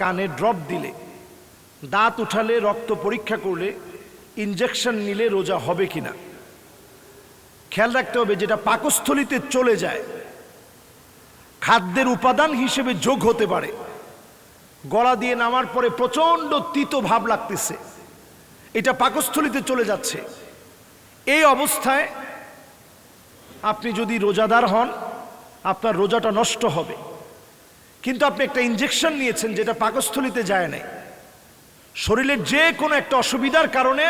কানে ড্রপ দিলে, দাঁত উঠালে, রক্ত পরীক্ষা করলে, ইনজেকশন নিলে রোজা হবে কিনা খেয়াল রাখতে হবে। যেটা পাকস্থলিতে চলে যায়, খাদ্যের উপাদান হিসেবে যোগ হতে পারে। গলা দিয়ে নামার পরে প্রচন্ড তিতো ভাব লাগতেছে, এটা পাকস্থলিতে চলে যাচ্ছে। এই অবস্থায় আপনি যদি রোজাদার হন, আপনার রোজাটা নষ্ট হবে। কিন্তু আপনি একটা ইনজেকশন নিয়েছেন যেটা পাকস্থলিতে যায় নাই, শরীরের যে কোনো একটা অসুবিধার কারণে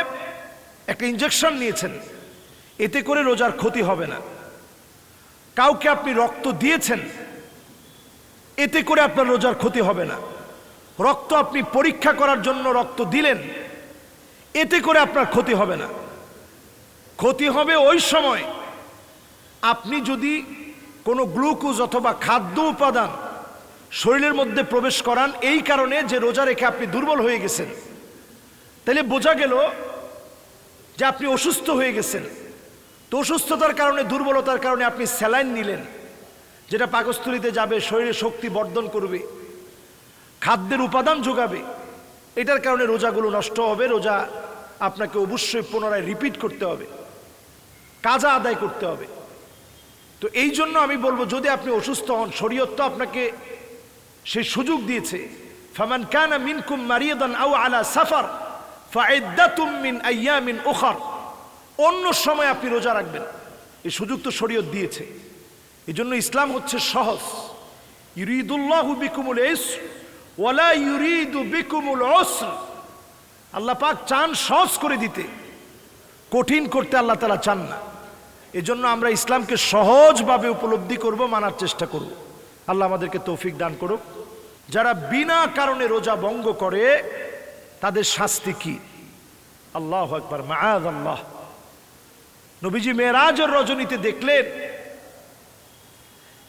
একটা ইনজেকশন নিয়েছেন, এতে করে রোজার ক্ষতি হবে না। কাউকে আপনি রক্ত দিয়েছেন, এতে করে আপনার রোজার ক্ষতি হবে না। রক্ত আপনি পরীক্ষা করার জন্য রক্ত দিলেন, এতে করে আপনার ক্ষতি হবে না। ক্ষতি হবে ওই সময় আপনি যদি কোনো গ্লুকোজ অথবা খাদ্য উপাদান শরীরের মধ্যে প্রবেশ করান, এই কারণে যে রোজা রেখে আপনি দুর্বল হয়ে গেছেন। তাহলে বোঝা গেল যে আপনি অসুস্থ হয়ে গেছেন। তো অসুস্থতার কারণে, দুর্বলতার কারণে আপনি স্যালাইন নিলেন, যেটা পাকস্থলিতে যাবে, শরীরে শক্তি বর্ধন করবে, খাদ্যের উপাদান যোগাবে। এটার কারণে রোজাগুলো নষ্ট হবে। রোজা আপনাকে অবশ্যই পুনরায় রিপিট করতে হবে, কাজা আদায় করতে হবে। তো এই জন্য আমি বলবো, যদি আপনি অসুস্থ হন, শরীয়ত তো আপনাকে সেই সুযোগ দিয়েছে, ফামান কানা মিনকুম মারিয়াদান আও আলা সাফার ফাইদ্দাতুম মিন আইয়ামিন উখার। অন্য সময় আপনি রোজা রাখবেন, এই সুযোগ তো শরীয়ত দিয়েছে। এই জন্য ইসলাম হচ্ছে সহজ। ইউরিদুল্লাহু বিকুমুল ইসর ওয়ালা ইউরিদু বিকুমুল উসর। আল্লাহ পাক চান সহজ করে দিতে, কঠিন করতে আল্লাহ তাআলা চান না। এজন্য আমরা ইসলামকে সহজভাবে উপলব্ধি করব, মানার চেষ্টা করব। আল্লাহ আমাদেরকে তৌফিক দান করুক। যারা বিনা কারণে রোজা ভঙ্গ করে, তাদের শাস্তি কি? আল্লাহু আকবার, মাআযাল্লাহ। নবীজি মেরাজের রজনীতে দেখলেন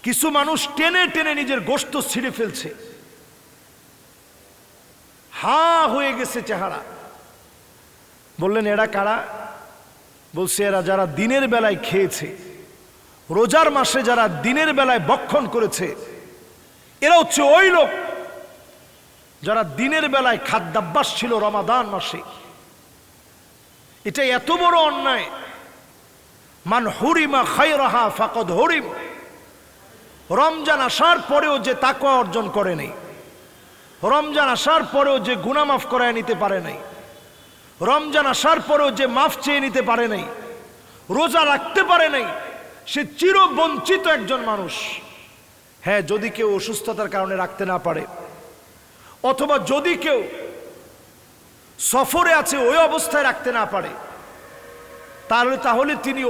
কিছু মানুষ টেনে টেনে নিজের গোশত ছিঁড়ে ফেলছে, হা হয়ে গেছে চেহারা। বললেন, এরা কারা? বলছে, এরা যারা দিনের বেলায় খেয়েছে, রোজার মাসে যারা দিনের বেলায় ভক্ষণ করেছে, এরা হচ্ছে ওই লোক যারা দিনের বেলায় খাদ্যাভ্যাস ছিল রমাদান মাসে। এটা এত বড় অন্যায়। মান হুরিমা খায়রাহা ফাকাদ হুরিম। রমজান আসার পরেও যে তাকওয়া অর্জন করে নাই, রমজান আসার পরেও যে গুনাহ মাফ করায় নিতে পারে নাই, রমজান আসার পরেও যে মাফ চেয়ে নিতে পারে নাই, রোজা রাখতে পারে নাই, সে চিরবঞ্চিত একজন মানুষ। হ্যাঁ, যদি কেউ অসুস্থতার কারণে রাখতে না পারে, অথবা যদি কেউ সফরে আছে, ওই অবস্থায় রাখতে না পারে, তাহলে তিনি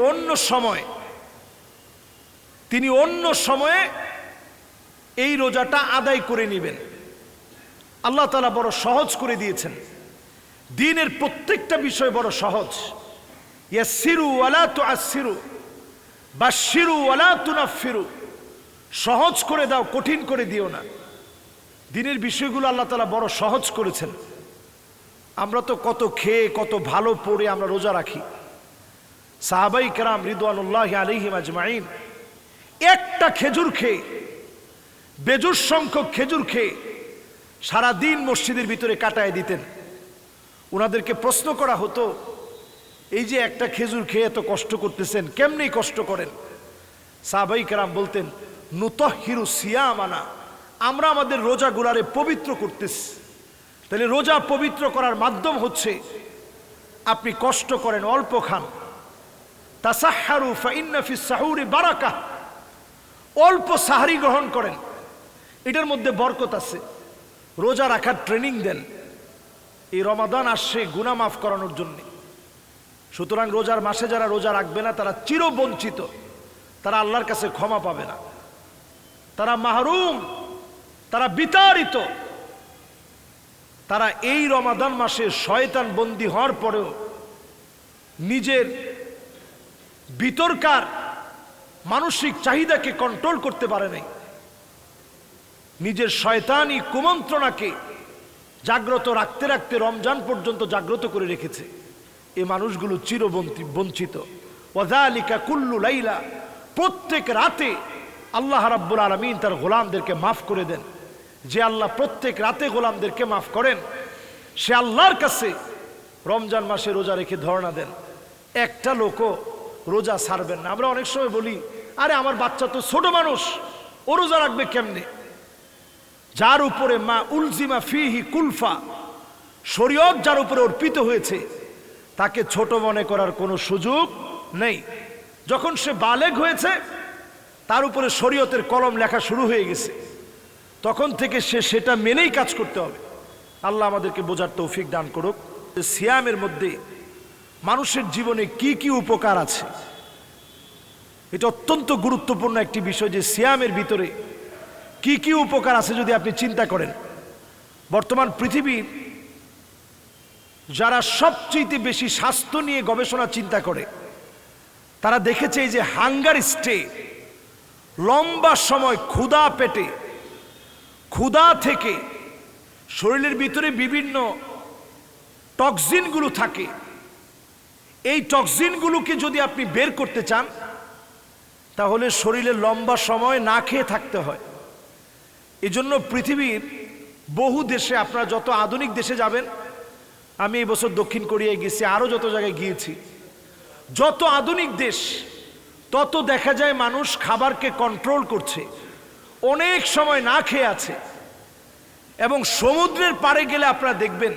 অন্য সময়ে এই রোজাটা আদায় করে নেবেন। আল্লাহ তাআলা বড় সহজ করে দিয়েছেন। দ্বীনের প্রত্যেকটা বিষয় বড় সহজ। ইয়াসসিরু ওয়ালা তুআসসিরু, বাশশিরু ওয়ালা তুনাফফিরু। সহজ করে দাও, কঠিন করে দিও না। দ্বীনের বিষয়গুলো আল্লাহ তাআলা বড় সহজ করেছেন। আমরা তো কত খেয়ে, কত ভালো পড়ে আমরা রোজা রাখি। সাহাবাই কেরাম রিদওয়ানুল্লাহি আলাইহিম আজমাইন একটা খেজুর খেয়ে, বেজুর সংখ্যক খেজুর খেয়ে সারাদিন মসজিদের ভিতরে কাটায় দিতেন। ওনাদেরকে প্রশ্ন করা হতো, এই যে একটা খেজুর খেয়ে এত কষ্ট করতেছেন, কেমনি কষ্ট করেন? সাহাবাই কেরাম বলতেন, নুতাহহিরু সিয়ামানা, আমরা আমাদের রোজাগুলারে পবিত্র করতেছি। তাহলে রোজা পবিত্র করার মাধ্যম হচ্ছে আপনি কষ্ট করেন, অল্প খান। তাসাহহারু ফাইন্না ফিস সাহুরি বারাকাহ, অল্প সাহারি গ্রহণ করেন, এটার মধ্যে বরকত আছে। রোজা রাখার ট্রেনিং দেন। এই রমাদান আসছে গুনাহ মাফ করানোর জন্য। সুতরাং রোজার মাসে যারা রোজা রাখবে না, তারা চিরবঞ্চিত, তারা আল্লাহর কাছে ক্ষমা পাবে না, তারা মাহরুম, তারা বিতাড়িত। তারা এই রমাদান মাসে শয়তান বন্দী হওয়ার পরেও নিজের ভিতরকার মানসিক চাহিদাকে কন্ট্রোল করতে পারে নাই, নিজের শয়তানি কুমন্ত্রণাকে জাগ্রত রাখতে রাখতে রমজান পর্যন্ত জাগ্রত করে রেখেছে। এই মানুষগুলো চিরবঞ্চিত। ওয়াযালিকা কুল্লু লাইলা, প্রত্যেক রাতে আল্লাহ রাব্বুল আলামিন তার গোলামদেরকে মাফ করে দেন। যে আল্লাহ প্রত্যেক রাতে গোলামদেরকে মাফ করেন, সে আল্লাহর কাছে রমজান মাসে রোজা রেখে ধর্ণা দেন, একটা লোকও রোজা ছাড়বেন না। আমরা অনেক সময় বলি, আরে আমার বাচ্চা তো ছোট মানুষ, ও রোজা রাখবে কেমনে? যার উপরে মা উলজিমা ফিহি কুলফা, শরীয়ত যার উপরে অর্পিত হয়েছে, তাকে ছোট মনে করার কোনো সুযোগ নেই। যখন সে বালেগ হয়েছে, তার উপরে শরীয়তের কলম লেখা শুরু হয়ে গেছে, তখন থেকে সে সেটা মেনেই কাজ করতে হবে। আল্লাহ আমাদেরকে বোঝার তৌফিক দান করুক। সিয়ামের মধ্যে মানুষের জীবনে কি কি উপকার আছে, এটা অত্যন্ত গুরুত্বপূর্ণ একটি বিষয়, যে সিয়ামের ভিতরে কি কি উপকার আছে যদি আপনি চিন্তা করেন। বর্তমান পৃথিবীর যারা সবচেয়ে বেশি স্বাস্থ্য নিয়ে গবেষণা চিন্তা করে, তারা দেখেছে যে হাঙ্গার স্টে, লম্বা সময় ক্ষুধা পেটে, ক্ষুধা থেকে শরীরের ভিতরে বিভিন্ন টক্সিনগুলো থাকে, এই টক্সিনগুলোকে যদি আপনি বের করতে চান, তাহলে শরীরে লম্বা সময় না খেয়ে থাকতে হয়। এজন্য পৃথিবীর বহু দেশে, আপনারা যত আধুনিক দেশে যাবেন, আমি এই বছর দক্ষিণ কোরিয়ায় গেছি, আরও যত জায়গায় গিয়েছি, যত আধুনিক দেশ তত দেখা যায় মানুষ খাবারকে কন্ট্রোল করছে, অনেক সময় না খেয়ে আছে। এবং সমুদ্রের পাড়ে গেলে আপনারা দেখবেন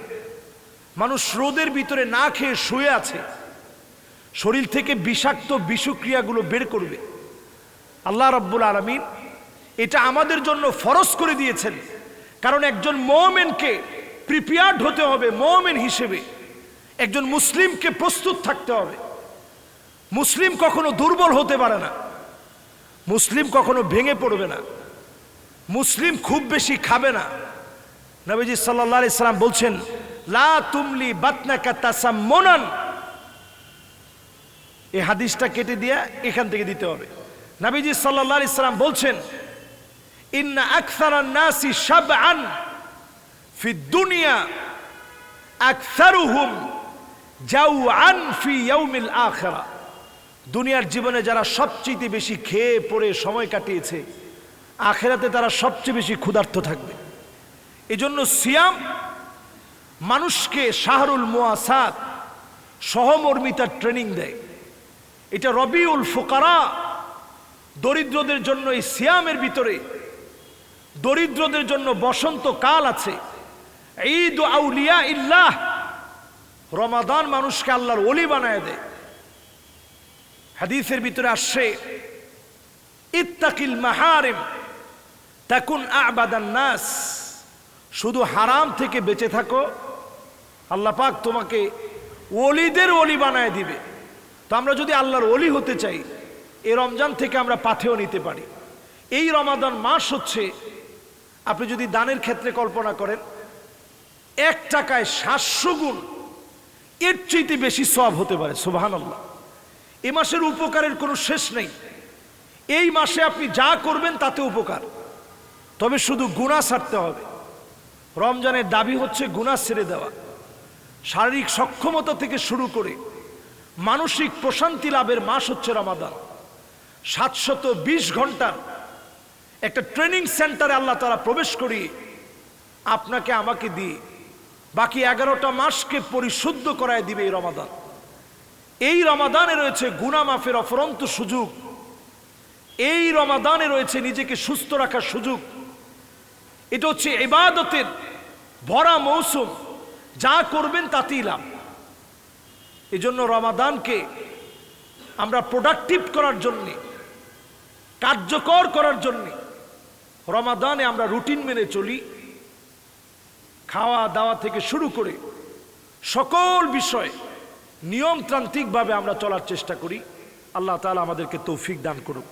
মানুষ রোদের ভিতরে না খেয়ে শুয়ে আছে, শরীর থেকে বিষাক্ত বিষক্রিয়াগুলো বের করবে। আল্লাহ রাব্বুল আলামিন এটা আমাদের জন্য ফরজ করে দিয়েছেন, কারণ একজন মুমিনকে প্রিপেয়ার্ড হতে হবে, মুমিন হিসেবে একজন মুসলিমকে প্রস্তুত থাকতে হবে। মুসলিম কখনো দুর্বল হতে পারে না, মুসলিম কখনো ভেঙে পড়বে না, মুসলিম খুব বেশি খাবে না। নবীজি সাল্লাল্লাহু আলাইহি সাল্লাম বলছেন, লা তুমলি বাতনাকা তাসাম্মুনান। এই হাদিসটা কেটে দিয়ে এখান থেকে দিতে হবে। নবীজি সাল্লাল্লাহু আলাইহি সাল্লাম বলছেন, ইন্না আকসারান নাসি শাবআন ফিদ দুনিয়া আকসারুহুম জাওআন ফি ইয়াউমিল আখিরা। দুনিয়ার জীবনে যারা সবচেয়ে বেশি খেয়ে পড়ে সময় কাটিয়েছে, আখিরাতে তারা সবচেয়ে বেশি ক্ষুধার্ত থাকবে। এজন্য সিয়াম মানুষকে শাহরুল মুআসাত, সহমর্মিতার ট্রেনিং দেয়। এটা রবিউল ফুকারা, দরিদ্রদের জন্য এই সিয়ামের ভিতরে, দরিদ্রদের জন্য বসন্ত কাল আছে। ঈদ আউলিয়া ইল্লাহ, রমাদান মানুষকে আল্লাহর ওলি বানায় দেয়। হাদিসের ভিতরে আসছে, ইত্তাকিল মাহারিম তাকুন আ'বাদান নাস। শুধু হারাম থেকে বেঁচে থাকো, আল্লাহ পাক তোমাকে ওলিদের ওলি বানায় দিবে। তো আমরা যদি আল্লাহর ওলি হতে চাই, এই রমজান থেকে আমরা পাথেয় নিতে পারি। এই রমাদান মাস হচ্ছে, আপনি যদি দানের ক্ষেত্রে কল্পনা করেন, 1 টাকায় 700 গুণ, এর চাইতে বেশি সওয়াব হতে পারে। সুবহানাল্লাহ। এই মাসের উপকারের কোনো শেষ নেই। এই মাসে আপনি যা করবেন তাতে উপকার, তবে শুধু গুনাহ ছাড়তে হবে। রমজানের দাবি হচ্ছে গুনাহ ছেড়ে দেওয়া। শারীরিক সক্ষমতা থেকে শুরু করে মানসিক প্রশান্তি লাভের মাস হচ্ছে রমাদান। 720 ঘন্টার একটা ট্রেনিং সেন্টারে আল্লাহ তাআলা প্রবেশ করিয়ে আপনাকে আমাকে দিয়ে বাকি 11টা মাসকে পরিশুদ্ধ করায় দিবে এই রমাদান। এই রমাদানে রয়েছে গুনাহ মাফের অফুরন্ত সুযোগ, এই রমাদানে রয়েছে নিজেকে সুস্থ রাখার সুযোগ। এটা হচ্ছে ইবাদতের ভরা মৌসুম, যা করবেন তাতেই লাভ। এজন্য রমাদানকে আমরা প্রোডাক্টিভ করার জন্য, কার্যকর করার জন্য রমাদানে আমরা রুটিন মেনে চলি। খাওয়া দাওয়া থেকে শুরু করে সকল বিষয় নিয়মতান্ত্রিকভাবে আমরা চলার চেষ্টা করি। আল্লাহ তাআলা আমাদেরকে তৌফিক দান করুক।